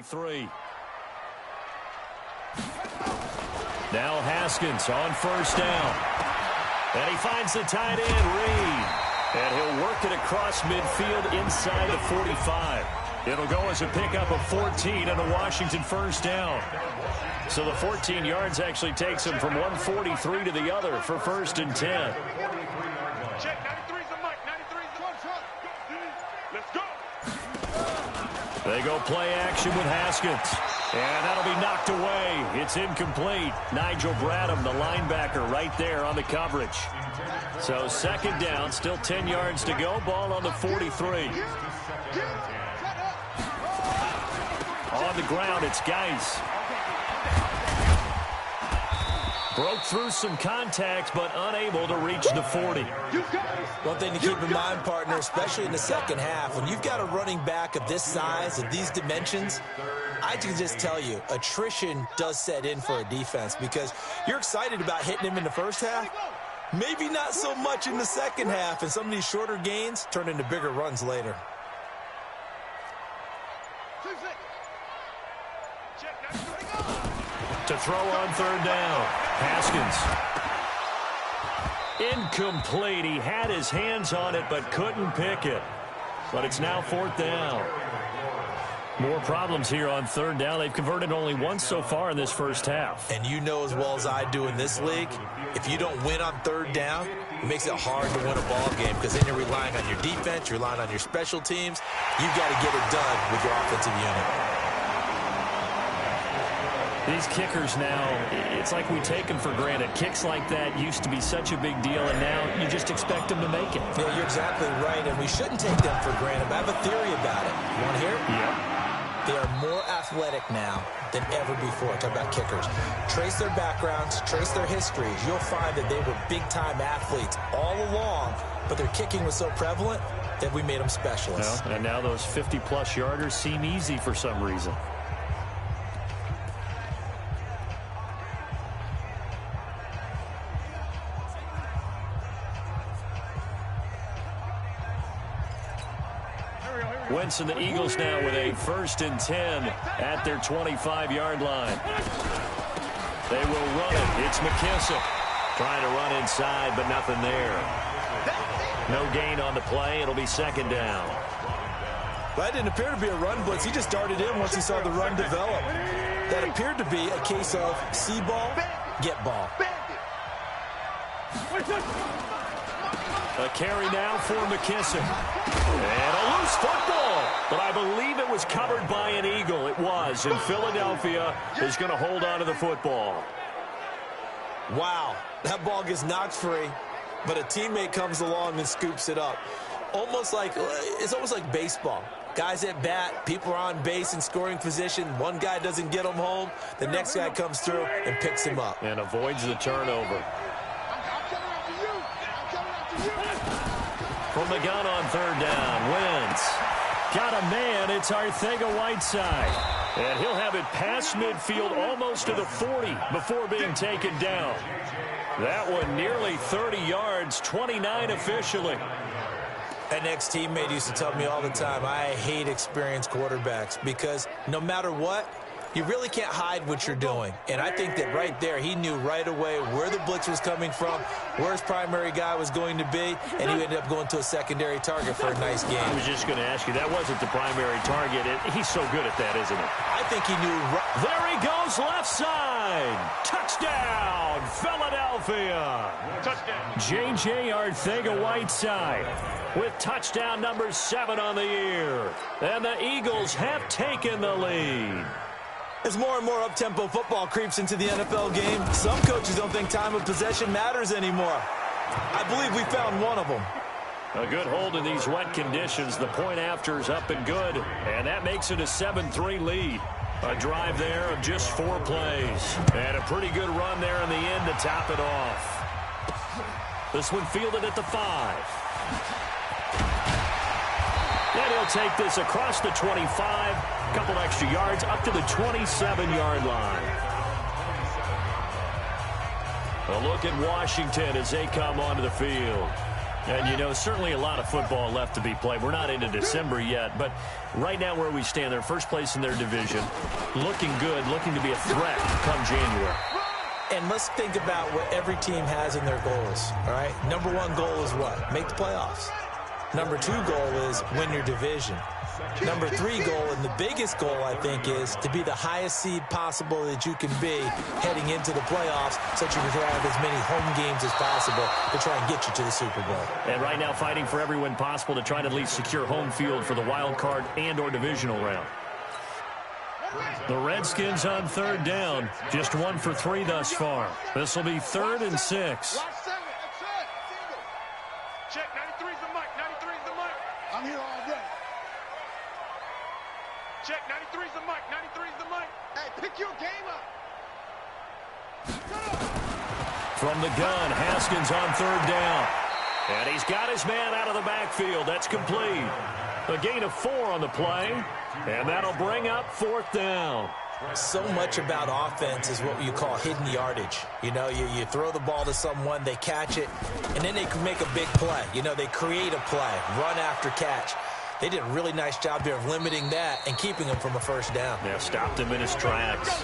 3. Now Haskins on first down. And he finds the tight end, Reed. And he'll work it across midfield inside the 45. It'll go as a pickup of 14 and a Washington first down. So the 14 yards actually takes him from 143 to the other for first and 10. Check, 93's the mic, 93's the Let's go. They go play action with Haskins. And that'll be knocked away. It's incomplete. Nigel Bradham, the linebacker, right there on the coverage. So second down, still 10 yards to go. Ball on the 43. On the ground, it's Geis. Broke through some contacts, but unable to reach the 40. One thing to keep in mind, partner, especially in the second half, when you've got a running back of this size, of these dimensions, I can just tell you, attrition does set in for a defense because you're excited about hitting him in the first half. Maybe not so much in the second half, and some of these shorter gains turn into bigger runs later. To throw on third down, Haskins. Incomplete. He had his hands on it but couldn't pick it. But it's now fourth down. More problems here on third down. They've converted only once so far in this first half. And you know as well as I do in this league, if you don't win on third down, it makes it hard to win a ball game because then you're relying on your defense, you're relying on your special teams. You've got to get it done with your offensive unit. These kickers now, it's like we take them for granted. Kicks like that used to be such a big deal, and now you just expect them to make it. Yeah, you're exactly right, and we shouldn't take them for granted. But I have a theory about it. You want to hear it? Yeah. They are more athletic now than ever before. Talk about kickers. Trace their backgrounds, trace their histories. You'll find that they were big-time athletes all along, but their kicking was so prevalent that we made them specialists. Well, and now those 50-plus yarders seem easy for some reason. Wentz and the Eagles now with a first and 10 at their 25-yard line. They will run it. It's McKissick trying to run inside, but nothing there. No gain on the play. It'll be second down. Well, that didn't appear to be a run blitz. He just darted in once he saw the run develop. That appeared to be a case of see ball, get ball. A carry now for McKissick. And a loose football. But I believe it was covered by an Eagle. It was. And Philadelphia is going to hold on to the football. Wow. That ball gets knocked free, but a teammate comes along and scoops it up. It's almost like baseball. Guys at bat, people are on base in scoring position. One guy doesn't get him home. The next guy comes through and picks him up. And avoids the turnover. From the gun on third down, Wentz got a man. It's Arcega-Whiteside. And he'll have it past midfield almost to the 40 before being taken down. That one nearly 30 yards, 29 officially. An ex-teammate used to tell me all the time, I hate experienced quarterbacks because no matter what, you really can't hide what you're doing. And I think that right there, he knew right away where the blitz was coming from, where his primary guy was going to be, and he ended up going to a secondary target for a nice game. I was just going to ask you, that wasn't the primary target. He's so good at that, isn't it? I think he knew. There he goes, left side. Touchdown, Philadelphia. Touchdown. J.J. Arcega-Whiteside with touchdown number 7 on the year. And the Eagles have taken the lead. As more and more up-tempo football creeps into the NFL game, some coaches don't think time of possession matters anymore. I believe we found one of them. A good hold in these wet conditions. The point after is up and good, and that makes it a 7-3 lead. A drive there of just 4 plays. And a pretty good run there in the end to top it off. This one fielded at the 5. And he'll take this across the 25. Couple extra yards up to the 27-yard line. A look at Washington as they come onto the field. And, you know, certainly a lot of football left to be played. We're not into December yet, but right now where we stand, they're first place in their division, looking good, looking to be a threat come January. And let's think about what every team has in their goals, all right? Number one goal is what? Make the playoffs. Number two goal is win your division. Number three goal, and the biggest goal, I think, is to be the highest seed possible that you can be heading into the playoffs so that you can have as many home games as possible to try and get you to the Super Bowl. And right now fighting for every win possible to try to at least secure home field for the wild card and or divisional round. The Redskins on third down. Just 1 for 3 thus far. This will be 3rd and 6. Check, 93's the mic, 93's the mic. I'm here all day. Check, 93's the mic, 93's the mic. Hey, pick your game up. From the gun, Haskins on third down. And he's got his man out of the backfield. That's complete. A gain of 4 on the play. And that'll bring up 4th down. So much about offense is what you call hidden yardage. You know, you throw the ball to someone, they catch it, and then they can make a big play. You know, they create a play, run after catch. They did a really nice job there of limiting that and keeping him from a first down. Yeah, stopped him in his tracks.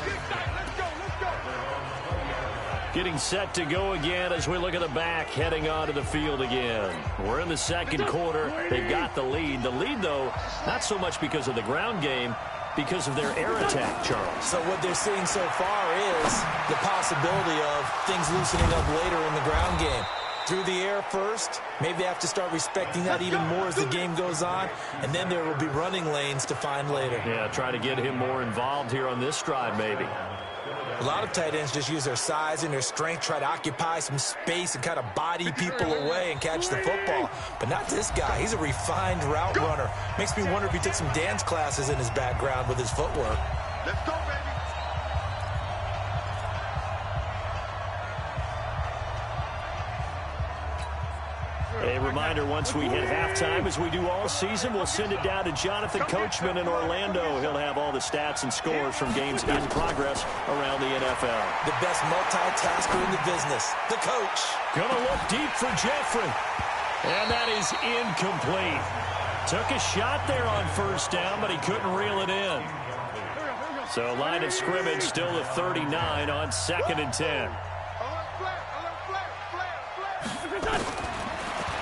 Getting set to go again as we look at the back, heading onto the field again. We're in the second quarter. They've got the lead. The lead, though, not so much because of the ground game, because of their air attack, Charles. So what they're seeing so far is the possibility of things loosening up later in the ground game. Through the air first, maybe they have to start respecting that even more as the game goes on, and then there will be running lanes to find later. Yeah, try to get him more involved here on this drive, maybe. A lot of tight ends just use their size and their strength, try to occupy some space and kind of body people away and catch the football. But not this guy. He's a refined route runner. Makes me wonder if he took some dance classes in his background with his footwork. Let's go, baby. A reminder, once we hit halftime, as we do all season, we'll send it down to Jonathan Coachman in Orlando. He'll have all the stats and scores from games in progress around the NFL. The best multitasker in the business, the coach. Gonna look deep for Jeffrey. And that is incomplete. Took a shot there on first down, but he couldn't reel it in. So line of scrimmage still at 39 on 2nd and 10.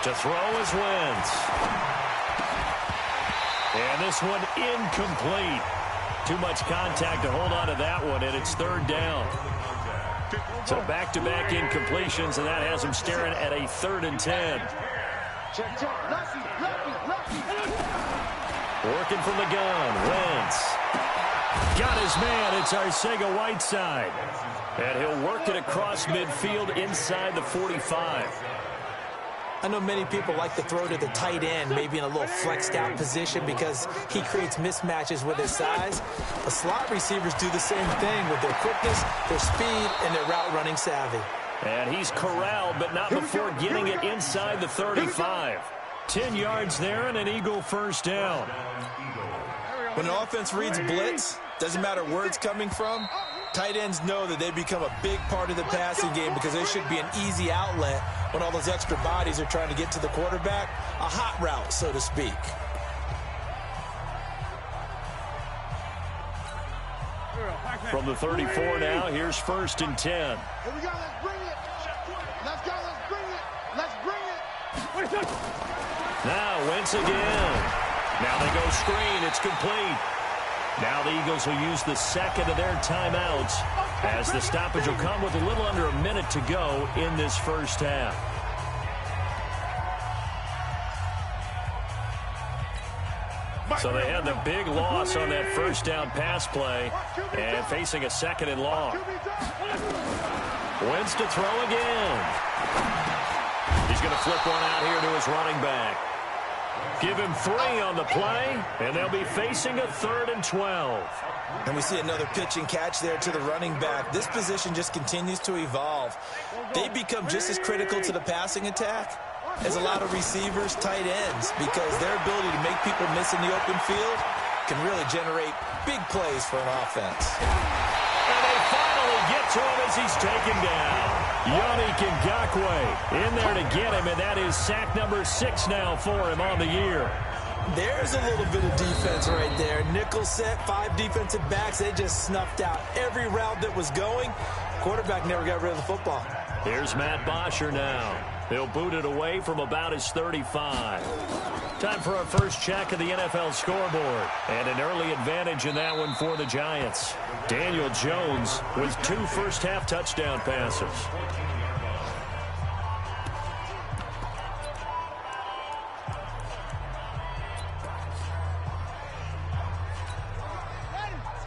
To throw is Wentz. And this one incomplete. Too much contact to hold on to that one, and it's 3rd down. So back-to-back incompletions, and that has him staring at a 3rd and 10. Working from the gun, Wentz. Got his man, it's Arcega-Whiteside. And he'll work it across midfield inside the 45. I know many people like to throw to the tight end, maybe in a little flexed out position because he creates mismatches with his size. The slot receivers do the same thing with their quickness, their speed, and their route running savvy. And he's corralled, but not before getting it inside the 35. 10 yards there and an Eagle first down. When an offense reads blitz, doesn't matter where it's coming from, tight ends know that they become a big part of the passing game because there should be an easy outlet when all those extra bodies are trying to get to the quarterback. A hot route, so to speak. From the 34 now, here's 1st and 10. Here we go, let's bring it. Let's go, let's bring it. Let's bring it. Now Wentz again. Now they go screen, it's complete. Now the Eagles will use the second of their timeouts as the stoppage will come with a little under a minute to go in this first half. So they had the big loss on that first down pass play and facing a 2nd and long. Wentz to throw again. He's going to flip one out here to his running back. Give him 3 on the play, and they'll be facing a 3rd and 12. And we see another pitch and catch there to the running back. This position just continues to evolve. They become just as critical to the passing attack as a lot of receivers, tight ends, because their ability to make people miss in the open field can really generate big plays for an offense. And they finally get to him as he's taken down. Yannick Ngakoue in there to get him, and that is sack number 6 now for him on the year. There's a little bit of defense right there. Nickel set, 5 defensive backs. They just snuffed out every route that was going. Quarterback never got rid of the football. Here's Matt Bosher now. He'll boot it away from about his 35. Time for our first check of the NFL scoreboard. And an early advantage in that one for the Giants. Daniel Jones with 2 first-half touchdown passes.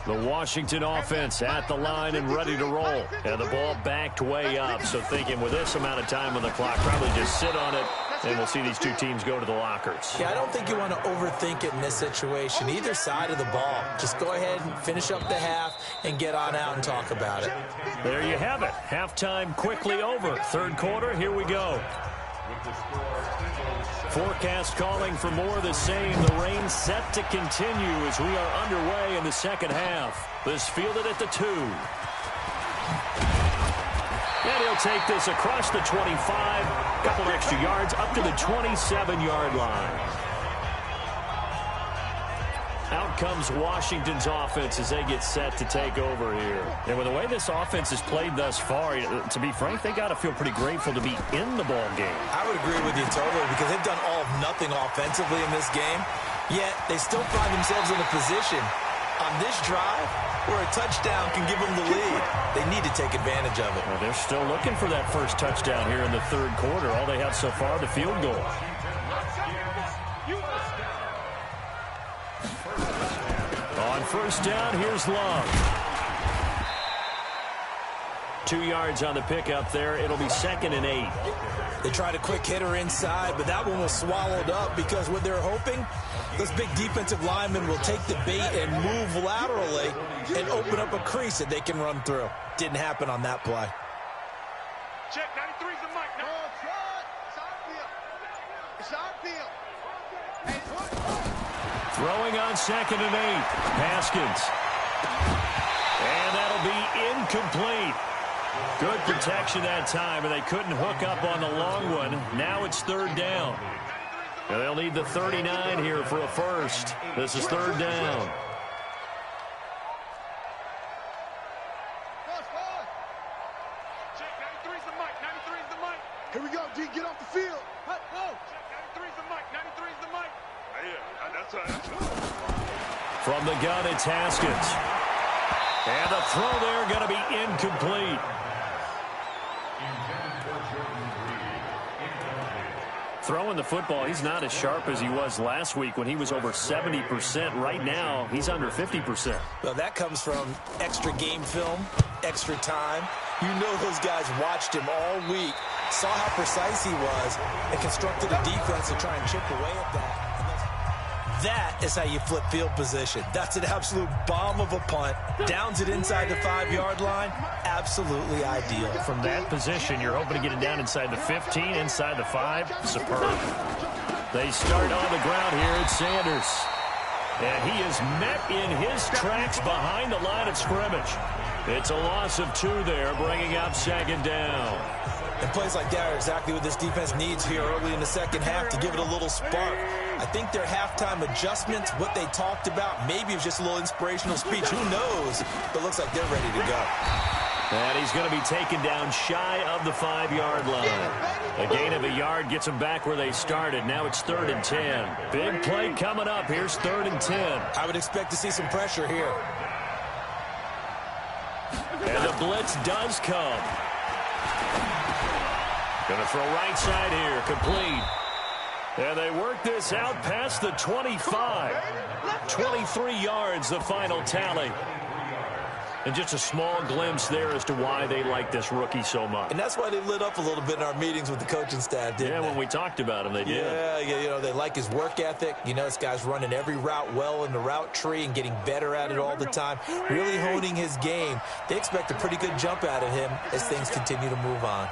The Washington offense at the line and ready to roll. And the ball backed way up. So thinking with this amount of time on the clock, probably just sit on it, and we'll see these two teams go to the lockers. Yeah, I don't think you want to overthink it in this situation. Either side of the ball. Just go ahead and finish up the half and get on out and talk about it. There you have it. Halftime quickly over. Third quarter, here we go. Forecast calling for more of the same. The rain set to continue as we are underway in the second half. This fielded at the 2. And he'll take this across the 25. Couple extra yards up to the 27-yard line. Out comes Washington's offense as they get set to take over here. And with the way this offense has played thus far, to be frank, they got to feel pretty grateful to be in the ball game. I would agree with you totally because they've done all of nothing offensively in this game, yet they still find themselves in a position on this drive where a touchdown can give them the lead. They need to take advantage of it. Well, they're still looking for that first touchdown here in the third quarter. All they have so far, the field goal. On first down, here's Love. 2 yards on the pickup there. It'll be 2nd and 8. They tried a quick hitter inside, but that one was swallowed up because what they're hoping, those big defensive linemen will take the bait and move laterally and open up a crease that they can run through. Didn't happen on that play. Check, 93's the mic. No. Throwing on 2nd and 8. Haskins. And that'll be incomplete. Good protection that time, and they couldn't hook up on the long one. Now it's 3rd down. And they'll need the 39 here for a first. This is 3rd down. Check, 93's the mic. 93's the mic. Here we go, D. Get off the field. Check, 93's the mic. 93's the mic. Yeah, that's right. From the gun, it's Haskins. And the throw there going to be incomplete. Throwing the football, he's not as sharp as he was last week when he was over 70%. Right now, he's under 50%. Well, that comes from extra game film, extra time. You know those guys watched him all week, saw how precise he was, and constructed a defense to try and chip away at that. That is how you flip field position. That's an absolute bomb of a punt. Downs it inside the 5-yard line. Absolutely ideal. From that position, you're hoping to get it down inside the 15, inside the 5. Superb. They start on the ground here at Sanders. And he is met in his tracks behind the line of scrimmage. It's a loss of 2 there, bringing up 2nd down. And plays like that are exactly what this defense needs here early in the second half to give it a little spark. I think their halftime adjustments, what they talked about, maybe it was just a little inspirational speech. Who knows? But it looks like they're ready to go. And he's going to be taken down shy of the 5-yard line. A gain of a yard gets them back where they started. Now it's 3rd and 10. Big play coming up. Here's 3rd and 10. I would expect to see some pressure here. And the blitz does come. Going to throw right side here. Complete. And they work this out past the 25. 23 yards, the final tally. And just a small glimpse there as to why they like this rookie so much. And that's why they lit up a little bit in our meetings with the coaching staff, didn't they? Yeah, when we talked about him, they did. Yeah, you know, they like his work ethic. You know, this guy's running every route well in the route tree and getting better at it all the time, really honing his game. They expect a pretty good jump out of him as things continue to move on.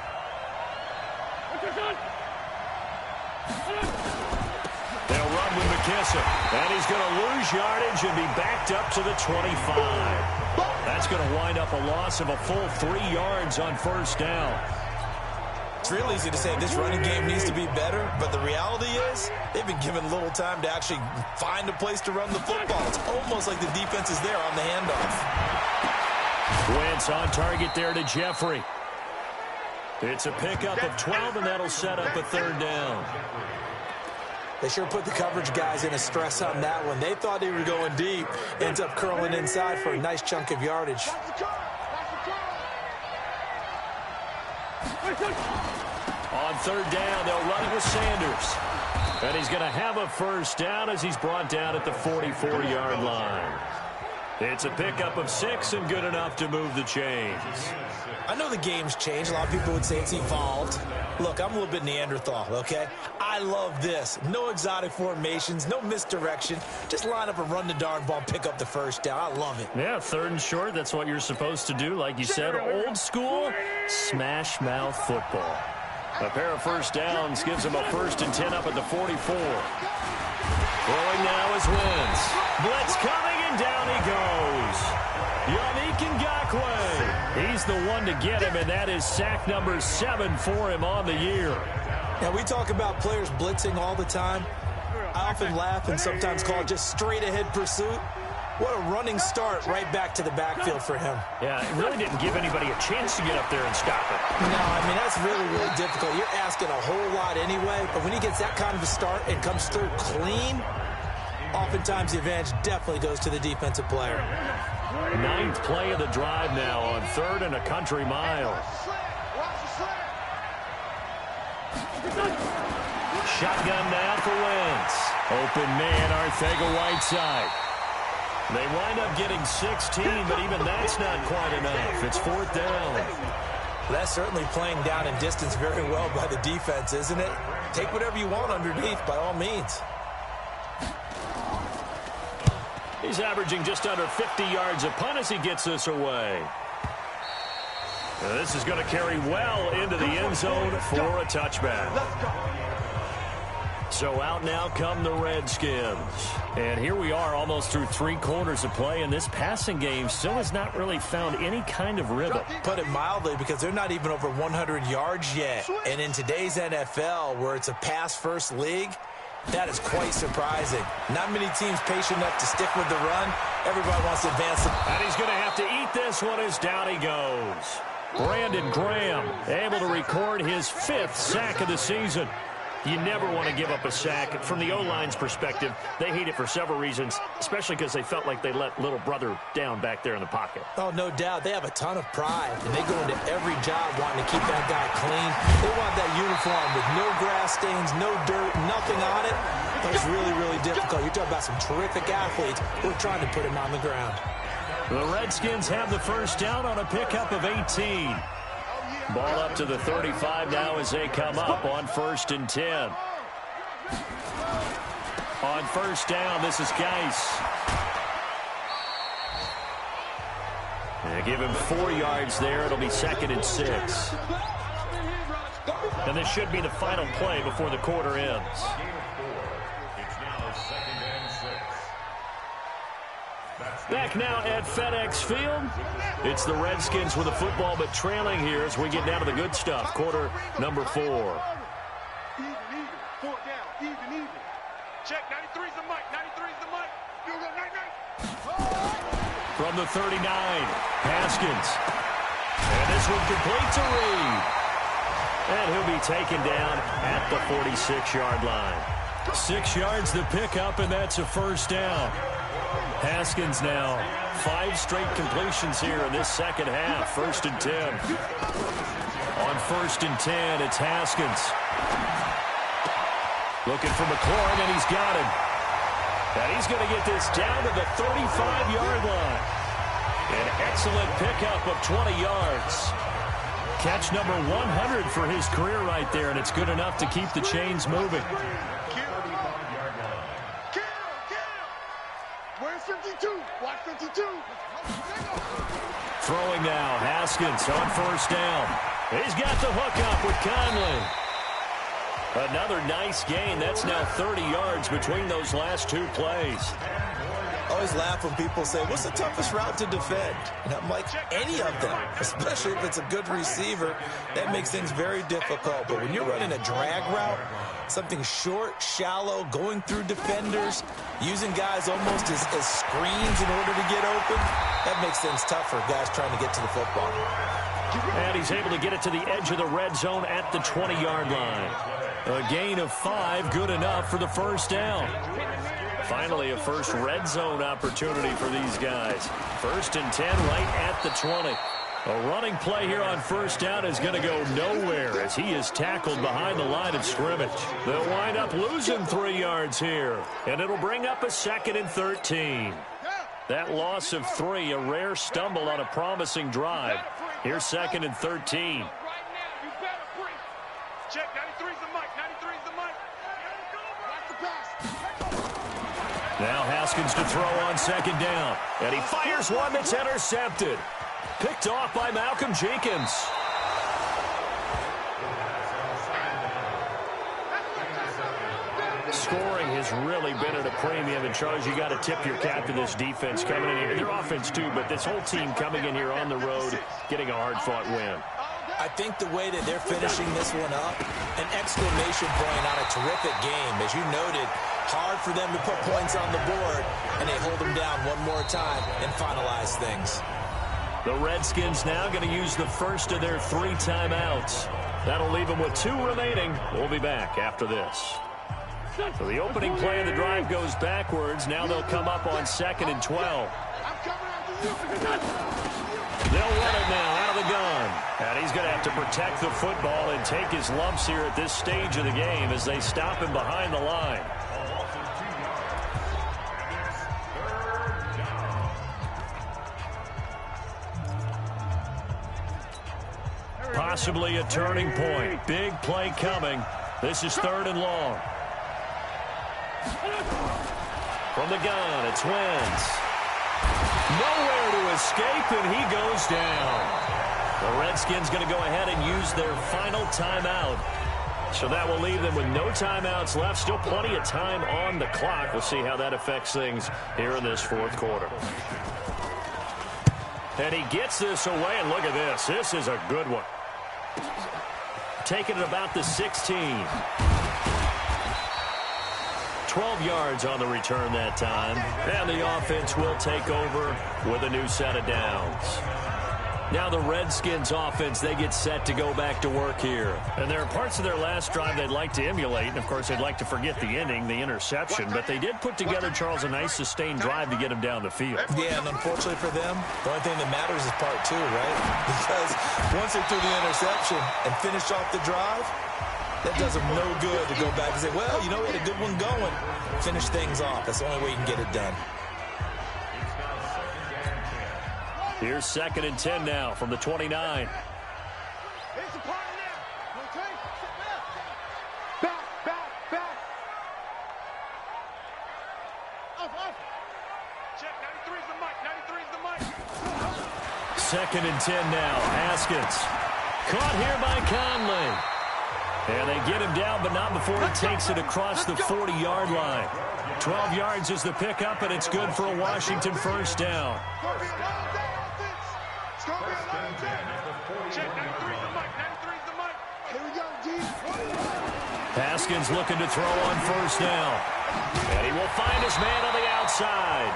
They'll run with McKissick, and he's going to lose yardage and be backed up to the 25. That's going to wind up a loss of a full 3 yards on first down. It's real easy to say this running game needs to be better, but the reality is they've been given little time to actually find a place to run the football. It's almost like the defense is there on the handoff. Wentz on target there to Jeffrey. It's a pickup of 12, and that'll set up a third down. They sure put the coverage guys in a stress on that one. They thought they were going deep. Ends up curling inside for a nice chunk of yardage. On third down, they'll run it with Sanders. And he's going to have a first down as he's brought down at the 44-yard line. It's a pickup of 6 and good enough to move the chains. I know the game's changed. A lot of people would say it's evolved. Look, I'm a little bit Neanderthal, okay? I love this. No exotic formations, no misdirection. Just line up and run the darn ball, pick up the first down. I love it. Yeah, third and short, that's what you're supposed to do. Like you said, old school, smash mouth football. A pair of first downs gives him a 1st and 10 up at the 44. Throwing now is Wentz. Blitz coming, and down he goes. Yannick Ngakoue. He's the one to get him, and that is sack number 7 for him on the year. Now, we talk about players blitzing all the time. I often laugh and sometimes call it just straight-ahead pursuit. What a running start right back to the backfield for him. Yeah, it really didn't give anybody a chance to get up there and stop it. No, I mean, that's really, really difficult. You're asking a whole lot anyway, but when he gets that kind of a start and comes through clean, oftentimes the advantage definitely goes to the defensive player. 9th play of the drive now on 3rd and a country mile. Shotgun now for Wentz. Open man, Arcega-Whiteside. They wind up getting 16, but even that's not quite enough. It's 4th down. That's certainly playing down in distance very well by the defense, isn't it? Take whatever you want underneath, by all means. He's averaging just under 50 yards a punt as he gets this away. Now this is going to carry well into the end zone for a touchback. So out now come the Redskins. And here we are almost through 3 quarters of play, and this passing game still has not really found any kind of rhythm. Put it mildly, because they're not even over 100 yards yet. And in today's NFL, where it's a pass-first league, that is quite surprising. Not many teams patient enough to stick with the run. Everybody wants to advance. And he's going to have to eat this one as down he goes. Brandon Graham able to record his 5th sack of the season. You never want to give up a sack. From the O-line's perspective, they hate it for several reasons, especially because they felt like they let little brother down back there in the pocket. Oh, no doubt. They have a ton of pride, and they go into every job wanting to keep that guy clean. They want that uniform with no grass stains, no dirt, nothing on it. But it's really, really difficult. You're talking about some terrific athletes who are trying to put him on the ground. The Redskins have the first down on a pickup of 18. Ball up to the 35 now as they come up on 1st and 10. On first down, this is Geis. They give him 4 yards there. It'll be 2nd and 6. And this should be the final play before the quarter ends. Back now at FedEx Field. It's the Redskins with the football, but trailing here as we get down to the good stuff. Quarter number 4. Even. 4 down. Even. Check. 93's the mic. 93's the mic. From the 39, Haskins. And this one complete to Reed. And he'll be taken down at the 46-yard line. 6 yards the pickup, and that's a first down. Haskins now 5 straight completions here in this second half. 1st and 10. On 1st and 10, it's Haskins. Looking for McLaurin, and he's got him. And he's going to get this down to the 35-yard line. An excellent pickup of 20 yards. Catch number 100 for his career right there, and it's good enough to keep the chains moving. Where's 52? Watch 52. Throwing now, Haskins on first down. He's got the hook up with Conley. Another nice gain. That's now 30 yards between those last 2 plays. always laugh when people say, what's the toughest route to defend? And I'm like, any of them, especially if it's a good receiver. That makes things very difficult. But when you're running a drag route, something short, shallow, going through defenders, using guys almost as screens in order to get open, that makes things tough for guys trying to get to the football. And he's able to get it to the edge of the red zone at the 20-yard line. A gain of 5, good enough for the first down. Finally, a first red zone opportunity for these guys. 1st and 10 right at the 20. A running play here on first down is going to go nowhere as he is tackled behind the line of scrimmage. They'll wind up losing 3 yards here, and it'll bring up a 2nd and 13. That loss of 3, a rare stumble on a promising drive. Here's 2nd and 13. Check, 93's the mic, 93's the mic. Now Haskins to throw on 2nd down. And he fires one that's intercepted. Picked off by Malcolm Jenkins. Scoring has really been at a premium. And, Charles, you got to tip your cap to this defense coming in here. Their offense, too, but this whole team coming in here on the road, getting a hard-fought win. I think the way that they're finishing this one up, an exclamation point on a terrific game. As you noted, hard for them to put points on the board, and they hold them down one more time and finalize things. The Redskins now going to use the first of their 3 timeouts. That'll leave them with 2 remaining. We'll be back after this. So the opening play of the drive goes backwards. Now they'll come up on 2nd and 12. They'll run it now out of the gun. And he's going to have to protect the football and take his lumps here at this stage of the game as they stop him behind the line. Possibly a turning point. Big play coming. This is 3rd and long. From the gun, it's Wentz. Nowhere to escape, and he goes down. The Redskins going to go ahead and use their final timeout. So that will leave them with no timeouts left. Still plenty of time on the clock. We'll see how that affects things here in this 4th quarter. And he gets this away, and look at this. This is a good one. Taking it about the 16. 12 yards on the return that time. And the offense will take over with a new set of downs. Now the Redskins offense, they get set to go back to work here. And there are parts of their last drive they'd like to emulate. And, of course, they'd like to forget the ending, the interception. But they did put together, Charles, a nice sustained drive to get him down the field. Yeah, and unfortunately for them, the only thing that matters is part 2, right? Because once they threw the interception and finished off the drive, that does them no good to go back and say, well, you know, we had a good one going. Finish things off. That's the only way you can get it done. Here's 2nd and 10 now from the 29. Here's the partner now. Okay? Back. Up. Check, 93's the mic, 93's the mic. 2nd and 10 now. Haskins. Caught here by Conley. And they get him down, but not before he takes it across the 40-yard line. 12 yards is the pickup, and it's good for a Washington first down. Check, 93's the mic, 93's the mic. Here we go, D. Haskins looking to throw on first down. And he will find his man on the outside.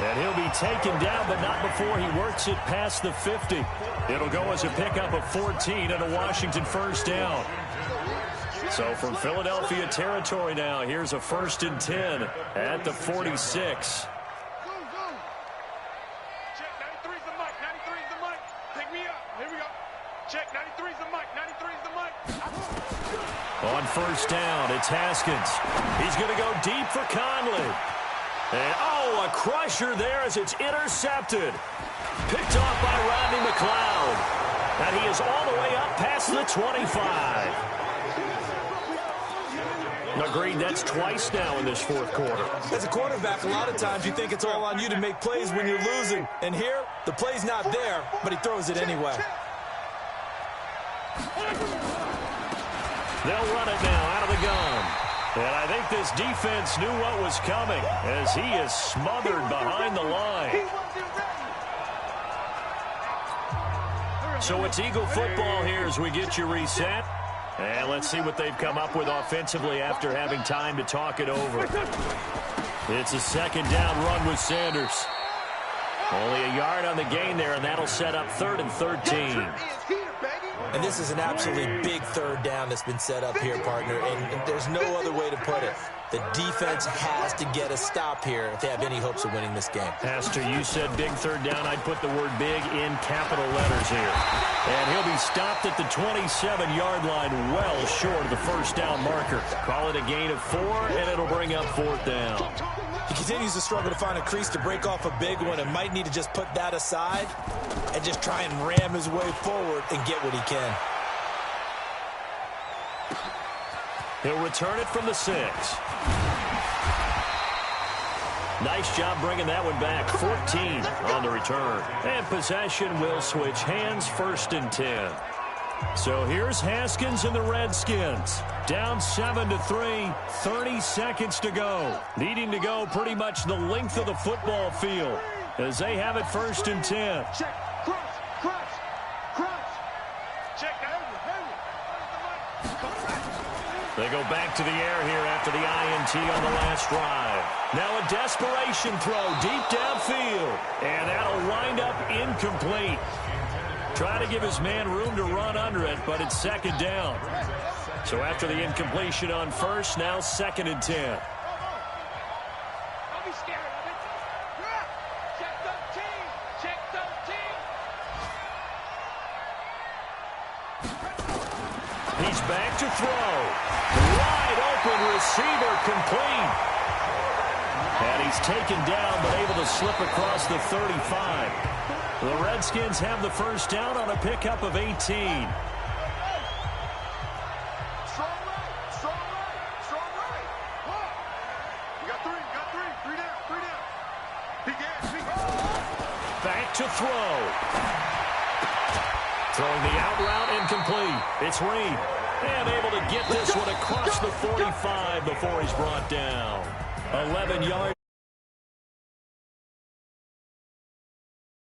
And he'll be taken down, but not before he works it past the 50. It'll go as a pickup of 14 and a Washington first down. So from Philadelphia territory now, here's a 1st and 10 at the 46. Check, 93's the mic, 93's the mic. Pick me up. Here we go. Check, 93's the mic, 93's the mic. On first down, it's Haskins. He's going to go deep for Conley. And, a crusher there as it's intercepted. Picked off by Rodney McLeod. And he is all the way up past the 25. Agreed, that's twice now in this 4th quarter. As a quarterback, a lot of times you think it's all on you to make plays when you're losing. And here, the play's not there, but he throws it anyway. They'll run it now out of the gun. And I think this defense knew what was coming as he is smothered behind the line. So it's Eagle football here as we get you reset. And let's see what they've come up with offensively after having time to talk it over. It's a second down run with Sanders. Only a yard on the gain there, and that'll set up 3rd and 13. And this is an absolutely big third down that's been set up here, partner, and there's no other way to put it. The defense has to get a stop here if they have any hopes of winning this game. Pastor, you said big third down. I'd put the word big in capital letters here. And he'll be stopped at the 27-yard line, well short of the first down marker. Call it a gain of 4, and it'll bring up 4th down. He continues to struggle to find a crease to break off a big one and might need to just put that aside and just try and ram his way forward and get what he can. He'll return it from the 6. Nice job bringing that one back. 14 on the return. And possession will switch hands, 1st and 10. So here's Haskins and the Redskins. Down 7-3, 30 seconds to go. Needing to go pretty much the length of the football field as they have it 1st and 10. Check, cross. Check, They go back to the air here after the INT on the last drive. Now a desperation throw deep downfield. And that'll wind up incomplete. Try to give his man room to run under it, but it's 2nd down. So after the incompletion on 1st, now 2nd and 10. Don't be scared of it. Check 13. Check 13. He's back to throw. Wide open receiver complete. And he's taken down but able to slip across the 35. The Redskins have the first down on a pickup of 18. Strong right. You got 3. Three down. Big ass. Back to throw. Throwing the out route incomplete. It's Reed. And able to get this one across the 45 before he's brought down. 11 yards.